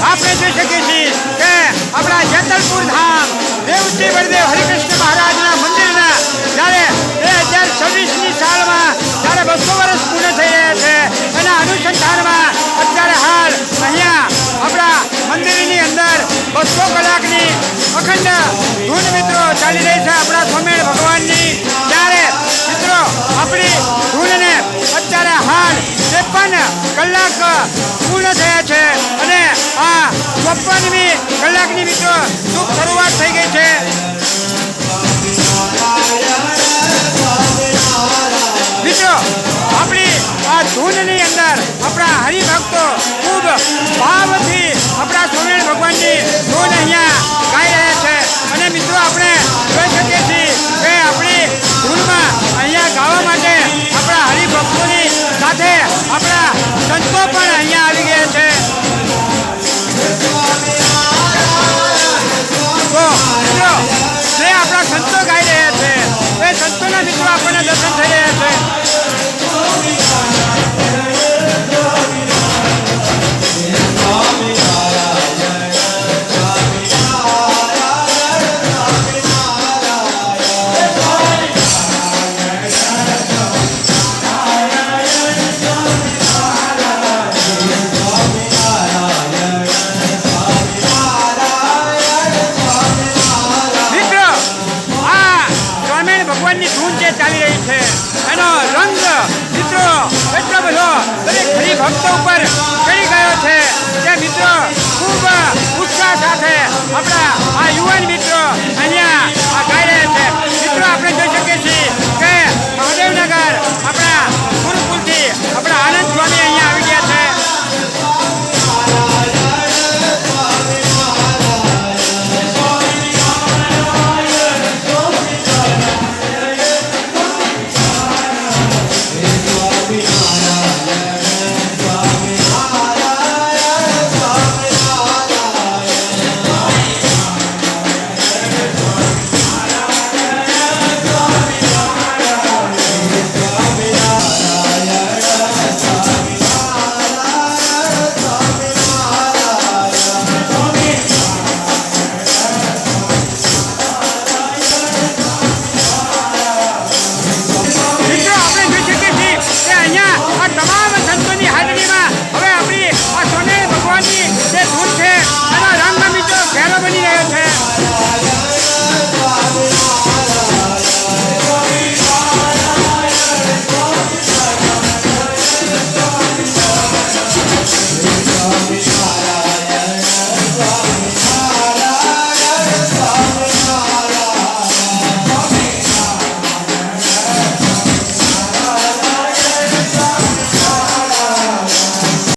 આપણે જોઈ શકીએ છીએ કે આપણા જેતલપુર ધામ દેવજી બળદેવ હરિકૃષ્ણ મહારાજના મંદિરના જ્યારે 2026ની સાલમાં જ્યારે 200 વર્ષ પૂર્ણ થઈ રહ્યા છે એના અનુસંધાનમાં અત્યારે હાલ અહીંયા આપણા મંદિરની અંદર 200 કલાકની અખંડ ધૂન મિત્રો ચાલી રહી છે આપણા સ્વામિનારાયણ ભગવાનની. ત્યારે મિત્રો આપણી ધૂનને અત્યારે હાલ 53 કલાક પૂર્ણ થયા છે અને આ 54મી કલાકની મિત્રો શુભ શરૂઆત થઈ ગઈ છે. મિત્રો આપણી આ ધૂનની અંદર આપણા હરિભક્તો ખૂબ ભાવથી આપણા